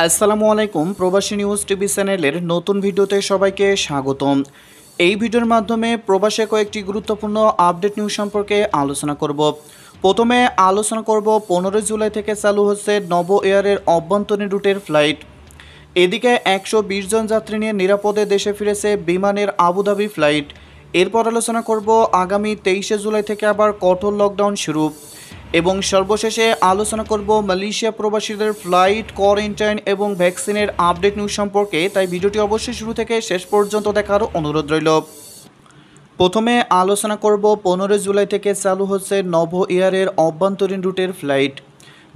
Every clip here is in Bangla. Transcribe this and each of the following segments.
আসসালামু আলাইকুম। প্রবাসী নিউজ টিভি চ্যানেলের নতুন ভিডিওতে সবাইকে স্বাগতম। এই ভিডিওর মাধ্যমে প্রবাসে কয়েকটি গুরুত্বপূর্ণ আপডেট নিউজ সম্পর্কে আলোচনা করব। প্রথমে আলোচনা করব 15 জুলাই থেকে চালু হচ্ছে নব এয়ারের অভ্যন্তরীণ রুটের ফ্লাইট। এদিকে 120 জন যাত্রী নিয়ে নিরাপদে দেশে ফিরেছে বিমানের আবুধাবি ফ্লাইট। এরপর আলোচনা করব আগামী 23 জুলাই থেকে আবার কঠোর লকডাউন শুরু এবং সর্বশেষে আলোচনা করব মালয়েশিয়া প্রবাসীদের ফ্লাইট, কোয়ারেন্টাইন এবং ভ্যাকসিনের আপডেট নিউজ সম্পর্কে। তাই ভিডিওটি অবশ্যই শুরু থেকে শেষ পর্যন্ত দেখার অনুরোধ রইল। প্রথমে আলোচনা করব 15 জুলাই থেকে চালু হচ্ছে নভ এয়ারের অভ্যন্তরীণ রুটের ফ্লাইট।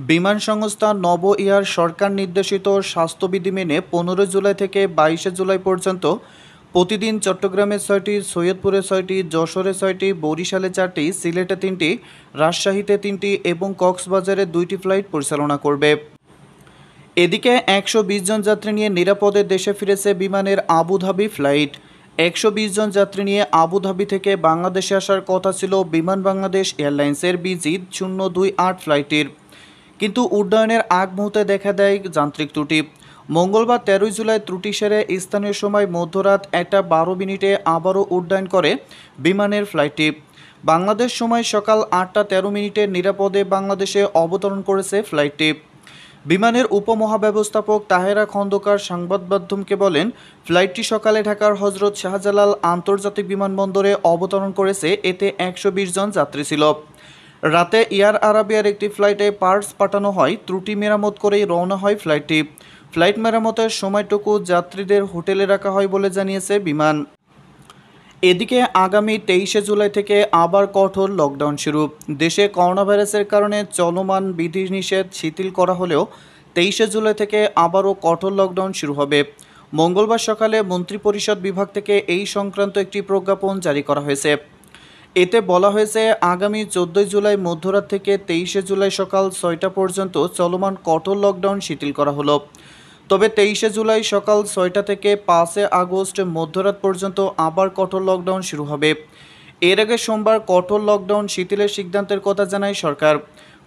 বিমান সংস্থা নভ এয়ার সরকার নির্দেশিত স্বাস্থ্যবিধি মেনে 15 জুলাই থেকে 22 জুলাই পর্যন্ত প্রতিদিন চট্টগ্রামে 6টি, সৈয়দপুরে 6টি, যশোরে 6টি, বরিশালে 4টি, সিলেটে 3টি, রাজশাহীতে 3টি এবং কক্সবাজারে 2টি ফ্লাইট পরিচালনা করবে। এদিকে 120 জন যাত্রী নিয়ে নিরাপদে দেশে ফিরেছে বিমানের আবুধাবি ফ্লাইট। 120 জন যাত্রী নিয়ে আবুধাবি থেকে বাংলাদেশে আসার কথা ছিল বিমান বাংলাদেশ এয়ারলাইন্সের BG028 ফ্লাইটের, কিন্তু উড্ডয়নের আগ মুহূর্তে দেখা দেয় যান্ত্রিক ত্রুটি। মঙ্গলবার 13 জুলাই ত্রুটি সেরে স্থানীয় সময় মধ্যরাত 1:12 আবারও উড্ডয়ন করে বিমানের ফ্লাইটটি। বাংলাদেশ সময় সকাল 8:13 নিরাপদে বাংলাদেশে অবতরণ করেছে ফ্লাইটটি। বিমানের উপমহাব্যবস্থাপক তাহেরা খন্দকার সংবাদ মাধ্যমকে বলেন, ফ্লাইটটি সকালে ঢাকার হজরত শাহজালাল আন্তর্জাতিক বিমানবন্দরে অবতরণ করেছে। এতে 120 জন যাত্রী ছিল। রাতে এয়ার আরাবিয়ার একটি ফ্লাইটে পার্টস পাঠানো হয়। ত্রুটি মেরামত করেই রওনা হয় ফ্লাইটটি। ফ্লাইট মেরামতের সময়টুকু যাত্রীদের হোটেলে রাখা হয় বলে জানিয়েছে বিমান। এদিকে আগামী 23 জুলাই থেকে আবার কঠোর লকডাউন শুরু। দেশে করোনা ভাইরাসের কারণে চলমান বিধিনিষেধ শিথিল করা হলেও 23 জুলাই থেকে আবারও কঠোর লকডাউন শুরু হবে। মঙ্গলবার সকালে মন্ত্রিপরিষদ বিভাগ থেকে এই সংক্রান্ত একটি প্রজ্ঞাপন জারি করা হয়েছে। এতে বলা হয়েছে, আগামী 14 জুলাই মধ্যরাত থেকে 23 জুলাই সকাল 6টা পর্যন্ত চলমান কঠোর লকডাউন শিথিল করা হলো। তবে 23 জুলাই সকাল 6টা থেকে 5 আগস্ট মধ্যরাত পর্যন্ত আবার কঠোর লকডাউন শুরু হবে। এর আগে সোমবার কঠোর লকডাউন শিথিলের সিদ্ধান্তের কথা জানায় সরকার।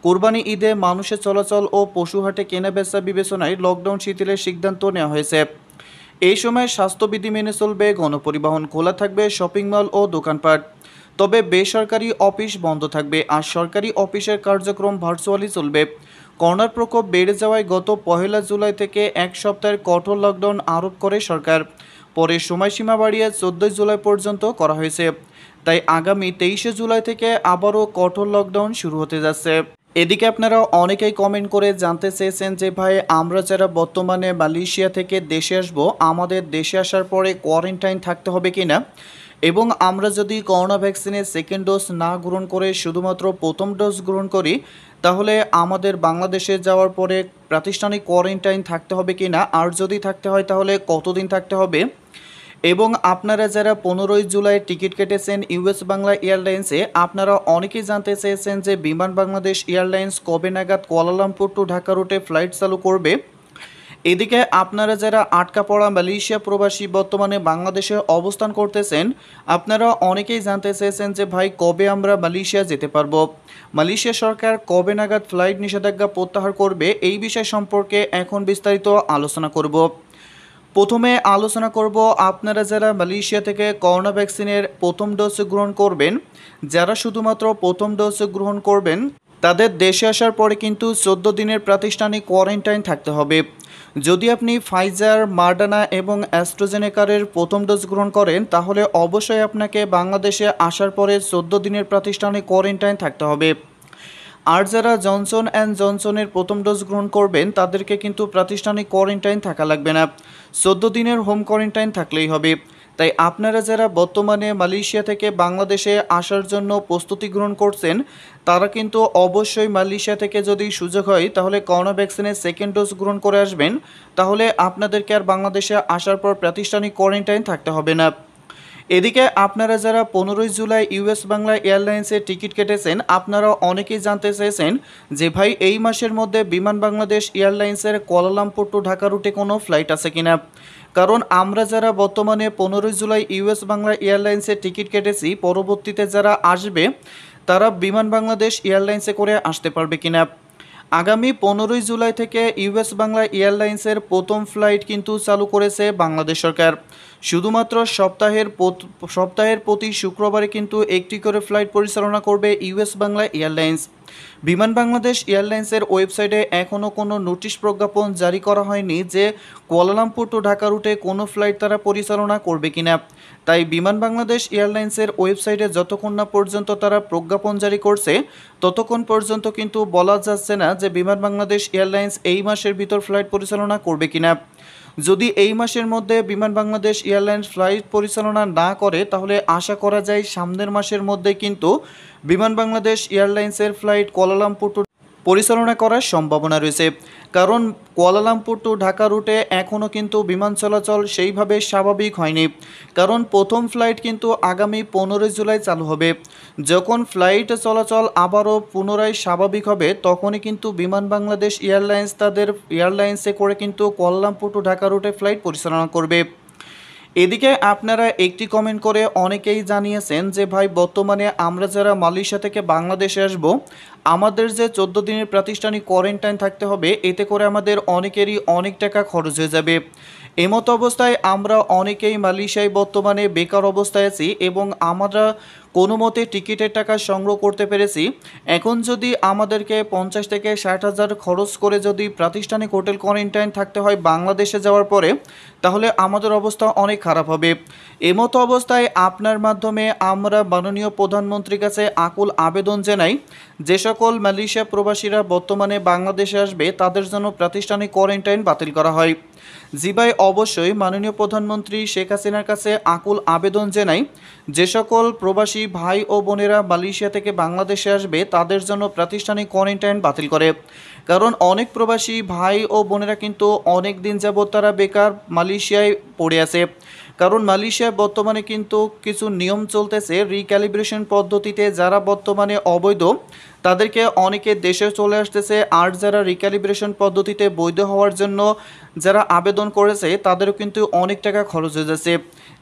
কোরবানি ঈদে মানুষের চলাচল ও পশুহাটে কেনাবেচা বিবেচনায় লকডাউন শিথিলের সিদ্ধান্ত নেওয়া হয়েছে। এই সময় স্বাস্থ্যবিধি মেনে চলবে গণপরিবহন, খোলা থাকবে শপিং মল ও দোকানপাট। তবে বেসরকারি অফিস বন্ধ থাকবে আর সরকারি অফিসের কার্যক্রম ভার্চুয়ালি চলবে। করোনার প্রকোপ বেড়ে যাওয়ায় গত 1 জুলাই থেকে এক সপ্তাহের কঠোর লকডাউন আরোপ করে সরকার। পরে সময়সীমা বাড়িয়ে 14 জুলাই পর্যন্ত করা হয়েছে। তাই আগামী 23 জুলাই থেকে আবারও কঠোর লকডাউন শুরু হতে যাচ্ছে। এদিকে আপনারা অনেকেই কমেন্ট করে জানতে চেয়েছেন যে ভাই, আমরা যারা বর্তমানে মালয়েশিয়া থেকে দেশে আসব, আমাদের দেশে আসার পরে কোয়ারেন্টাইন থাকতে হবে কিনা, এবং আমরা যদি করোনা ভ্যাকসিনের সেকেন্ড ডোজ না গ্রহণ করে শুধুমাত্র প্রথম ডোজ গ্রহণ করি, তাহলে আমাদের বাংলাদেশে যাওয়ার পরে প্রাতিষ্ঠানিক কোয়ারেন্টাইন থাকতে হবে কিনা, আর যদি থাকতে হয় তাহলে কতদিন থাকতে হবে। এবং আপনারা যারা 15 জুলাই টিকিট কেটেছেন ইউএস বাংলা এয়ারলাইন্সে, আপনারা অনেকেই জানতে চেয়েছেন যে বিমান বাংলাদেশ এয়ারলাইন্স কবে নাগাদ কুয়ালালামপুর টু ঢাকা রুটে ফ্লাইট চালু করবে। এদিকে আপনারা যারা আটকা পড়া মালয়েশিয়া প্রবাসী বর্তমানে বাংলাদেশে অবস্থান করতেছেন, আপনারা অনেকেই জানতে চেয়েছেন যে ভাই, কবে আমরা মালয়েশিয়া যেতে পারবো, মালয়েশিয়া সরকার কবে নাগাদ ফ্লাইট নিষেধাজ্ঞা প্রত্যাহার করবে, এই বিষয় সম্পর্কে এখন বিস্তারিত আলোচনা করব। প্রথমে আলোচনা করব আপনারা যারা মালয়েশিয়া থেকে করোনা ভ্যাকসিনের প্রথম ডোজ গ্রহণ করবেন। যারা শুধুমাত্র প্রথম ডোজ গ্রহণ করবেন তাদের দেশে আসার পরে কিন্তু 14 দিনের প্রাতিষ্ঠানিক কোয়ারেন্টাইন থাকতে হবে। যদি আপনি ফাইজার, মার্ডানা এবং অ্যাস্ট্রাজেনেকার প্রথম ডোজ গ্রহণ করেন, তাহলে অবশ্যই আপনাকে বাংলাদেশে আসার পরে 14 দিনের প্রাতিষ্ঠানিক কোয়ারেন্টাইন থাকতে হবে। আর যারা জনসন অ্যান্ড জনসনের প্রথম ডোজ গ্রহণ করবেন, তাদেরকে কিন্তু প্রাতিষ্ঠানিক কোয়ারেন্টাইন থাকা লাগবে না, 14 দিনের হোম কোয়ারেন্টাইন থাকলেই হবে। তাই আপনারা যারা বর্তমানে মালয়েশিয়া থেকে বাংলাদেশে আসার জন্য প্রস্তুতি গ্রহণ করছেন, তারা কিন্তু অবশ্যই মালয়েশিয়া থেকে যদি সুযোগ হয় তাহলে করোনা ভ্যাকসিনের সেকেন্ড ডোজ গ্রহণ করে আসবেন। তাহলে আপনাদেরকে আর বাংলাদেশে আসার পর প্রাতিষ্ঠানিক কোয়ারেন্টাইন থাকতে হবে না। এদিকে আপনারা যারা 15 জুলাই ইউএস বাংলা এয়ারলাইন্সে টিকিট কেটেছেন, আপনারা অনেকেই জানতে চেয়েছেন যে ভাই, এই মাসের মধ্যে বিমান বাংলাদেশ এয়ারলাইন্সের কুয়ালালামপুর টু ঢাকা রুটে কোনো ফ্লাইট আছে কিনা। কারণ আমরা যারা বর্তমানে 15 জুলাই ইউএস বাংলা এয়ারলাইন্সে টিকিট কেটেছি, পরবর্তীতে যারা আসবে তারা বিমান বাংলাদেশ এয়ারলাইন্সে করে আসতে পারবে কিনা। আগামী 15ই জুলাই থেকে ইউএস বাংলা এয়ারলাইন্সের প্রথম ফ্লাইট কিন্তু চালু করেছে বাংলাদেশ সরকার। শুধুমাত্র সপ্তাহের প্রতি শুক্রবারে কিন্তু একটি করে ফ্লাইট পরিচালনা করবে ইউএস বাংলা এয়ারলাইন্স। বিমান বাংলাদেশ এয়ারলাইন্সের ওয়েবসাইটে এখনও কোনো নোটিশ প্রজ্ঞাপন জারি করা হয়নি যে কুয়ালালামপুর টু ঢাকা রুটে কোনো ফ্লাইট তারা পরিচালনা করবে কিনা। তাই বিমান বাংলাদেশ এয়ারলাইন্সের ওয়েবসাইটে যতক্ষণ না পর্যন্ত তারা প্রজ্ঞাপন জারি করছে ততক্ষণ পর্যন্ত কিন্তু বলা যাচ্ছে না যে বিমান বাংলাদেশ এয়ারলাইন্স এই মাসের ভিতর ফ্লাইট পরিচালনা করবে কিনা। যদি এই মাসের মধ্যে বিমান বাংলাদেশ এয়ারলাইন্স ফ্লাইট পরিচালনা না করে তাহলে আশা করা যায় সামনের মাসের মধ্যে কিন্তু বিমান বাংলাদেশ এয়ারলাইন্সের ফ্লাইট কুয়ালালামপুর টু পরিচালনা করার সম্ভাবনা রয়েছে। কারণ কুয়ালালামপুর টু ঢাকা রুটে এখনও কিন্তু বিমান চলাচল সেইভাবে স্বাভাবিক হয়নি। কারণ প্রথম ফ্লাইট কিন্তু আগামী 15 জুলাই চালু হবে। যখন ফ্লাইট চলাচল আবারও পুনরায় স্বাভাবিক হবে তখনই কিন্তু বিমান বাংলাদেশ এয়ারলাইন্স তাদের এয়ারলাইন্সে করে কিন্তু কুয়ালালামপুর টু ঢাকা রুটে ফ্লাইট পরিচালনা করবে। এদিকে আপনারা একটি কমেন্ট করে অনেকেই জানিয়েছেন যে ভাই বর্তমানে আমরা যারা মালয়েশিয়া থেকে বাংলাদেশে আসব আমাদের যে 14 দিনের প্রাতিষ্ঠানিক কোয়ারেন্টাইন থাকতে হবে এতে করে আমাদের অনেকেরই অনেক টাকা খরচ হয়ে যাবে। এমতো অবস্থায় আমরা অনেকেই মালয়েশিয়ায় বর্তমানে বেকার অবস্থায় আছি এবং আমরা কোনো মতে টিকিটের টাকা সংগ্রহ করতে পেরেছি। এখন যদি আমাদেরকে 50 থেকে 60,000 খরচ করে যদি প্রাতিষ্ঠানিক হোটেল কোয়ারেন্টাইন থাকতে হয় বাংলাদেশে যাওয়ার পরে তাহলে আমাদের অবস্থা অনেক খারাপ হবে। এমতো অবস্থায় আপনার মাধ্যমে আমরা মাননীয় প্রধানমন্ত্রীর কাছে আকুল আবেদন জানাই যে সকল মালয়েশিয়া প্রবাসীরা বর্তমানে বাংলাদেশে আসবে তাদের জন্য প্রাতিষ্ঠানিক কোয়ারেন্টাইন বাতিল করা হয়। জি ভাই, অবশ্যই মাননীয় প্রধানমন্ত্রী শেখ হাসিনার কাছে আকুল আবেদন জানাই যে সকল প্রবাসী ভাই ও বোনেরা মালয়েশিয়া থেকে বাংলাদেশে আসবে তাদের জন্য প্রাতিষ্ঠানিক কোয়ারেন্টাইন বাতিল করে। কারণ অনেক প্রবাসী ভাই ও বোনেরা কিন্তু অনেক দিন যাবৎ তারা বেকার মালয়েশিয়ায় পড়ে আছে। কারণ মালয়েশিয়ায় বর্তমানে কিন্তু কিছু নিয়ম চলতেছে রিক্যালিব্রেশন পদ্ধতিতে, যারা বর্তমানে অবৈধ তাদেরকে অনেকে দেশে চলে আসতেছে, আর যারা রিক্যালিব্রেশন পদ্ধতিতে বৈধ হওয়ার জন্য যারা আবেদন করেছে তাদেরও কিন্তু অনেক টাকা খরচ হয়ে যাচ্ছে।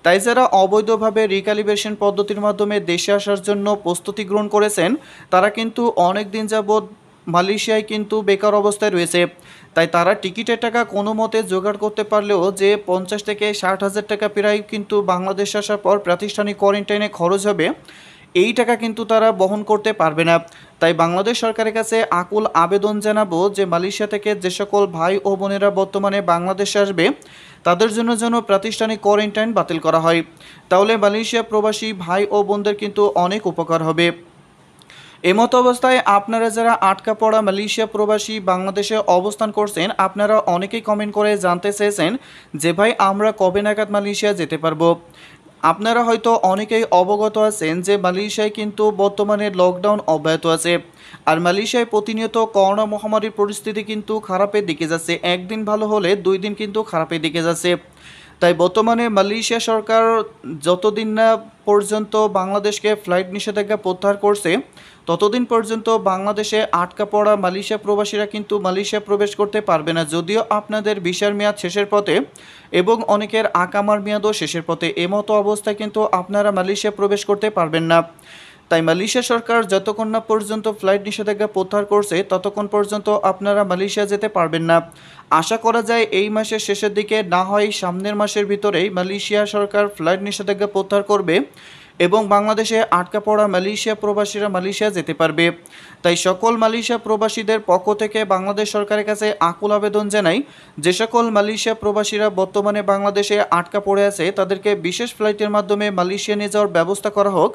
তাই যারা অবৈধভাবে রিক্যালিব্রেশন পদ্ধতির মাধ্যমে দেশে আসার জন্য প্রস্তুতি গ্রহণ করেছেন তারা কিন্তু অনেক দিন যাবৎ মালয়েশিয়ায় কিন্তু বেকার অবস্থায় রয়েছে। তাই তারা টিকিটের টাকা কোনো মতে জোগাড় করতে পারলেও যে 50 থেকে 60,000 টাকা প্রায় কিন্তু বাংলাদেশ আসার পর প্রাতিষ্ঠানিক কোয়ারেন্টাইনে খরচ হবে এই টাকা কিন্তু তারা বহন করতে পারবে না। তাই বাংলাদেশ সরকারের কাছে আকুল আবেদন জানাবো যে মালয়েশিয়া থেকে যে সকল ভাই ও বোনেরা বর্তমানে বাংলাদেশে আসবে তাদের জন্য যেন প্রাতিষ্ঠানিক কোয়ারেন্টাইন বাতিল করা হয়। তাহলে মালয়েশিয়া প্রবাসী ভাই ও বোনদের কিন্তু অনেক উপকার হবে। এমতো অবস্থায় আপনারা যারা আটকা পড়া মালয়েশিয়া প্রবাসী বাংলাদেশে অবস্থান করছেন আপনারা অনেকেই কমেন্ট করে জানতে চেয়েছেন যে ভাই আমরা কবে নাগাদ মালয়েশিয়া যেতে পারবো। আপনারা হয়তো অনেকেই অবগত আছেন যে মালয়েশিয়ায় কিন্তু বর্তমানে লকডাউন অব্যাহত আছে। আর মালয়েশিয়ায় প্রতিনিয়ত করোনা মহামারীর পরিস্থিতি কিন্তু খারাপের দিকে যাচ্ছে, একদিন ভালো হলে 2 দিন কিন্তু খারাপের দিকে যাচ্ছে। তাই বর্তমানে মালয়েশিয়া সরকার যতদিন না পর্যন্ত বাংলাদেশকে ফ্লাইট নিষেধাজ্ঞা প্রত্যাহার করছে ততদিন পর্যন্ত বাংলাদেশে আটকা পড়া মালয়েশিয়া প্রবাসীরা কিন্তু মালয়েশিয়া প্রবেশ করতে পারবে না, যদিও আপনাদের ভিসার মেয়াদ শেষের পথে এবং অনেকের আকামার মেয়াদও শেষের পথে। এমতো অবস্থায় কিন্তু আপনারা মালয়েশিয়া প্রবেশ করতে পারবেন না। তাই মালয়েশিয়া সরকার যতক্ষণ না পর্যন্ত ফ্লাইট নিষেধাজ্ঞা প্রত্যাহার করছে ততক্ষণ পর্যন্ত আপনারা মালয়েশিয়া যেতে পারবেন না। আশা করা যায় এই মাসের শেষের দিকে না হয় সামনের মাসের ভিতরেই মালয়েশিয়া সরকার ফ্লাইট নিষেধাজ্ঞা প্রত্যাহার করবে এবং বাংলাদেশে আটকা পড়া মালয়েশিয়া প্রবাসীরা মালয়েশিয়া যেতে পারবে। তাই সকল মালয়েশিয়া প্রবাসীদের পক্ষ থেকে বাংলাদেশ সরকারের কাছে আকুল আবেদন জানাই যে সকল মালয়েশিয়া প্রবাসীরা বর্তমানে বাংলাদেশে আটকা পড়ে আছে তাদেরকে বিশেষ ফ্লাইটের মাধ্যমে মালয়েশিয়া নিয়ে যাওয়ার ব্যবস্থা করা হোক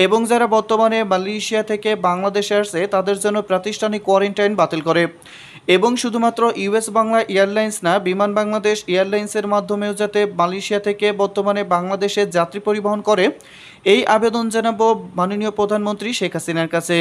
এবং যারা বর্তমানে মালয়েশিয়া থেকে বাংলাদেশে আসছে তাদের জন্য প্রাতিষ্ঠানিক কোয়ারেন্টাইন বাতিল করে। এবং শুধুমাত্র ইউএস বাংলা এয়ারলাইন্স না, বিমান বাংলাদেশ এয়ারলাইন্সের মাধ্যমেও যাতে মালয়েশিয়া থেকে বর্তমানে বাংলাদেশে যাত্রী পরিবহন করে এই আবেদন জানাবো মাননীয় প্রধানমন্ত্রী শেখ হাসিনার কাছে।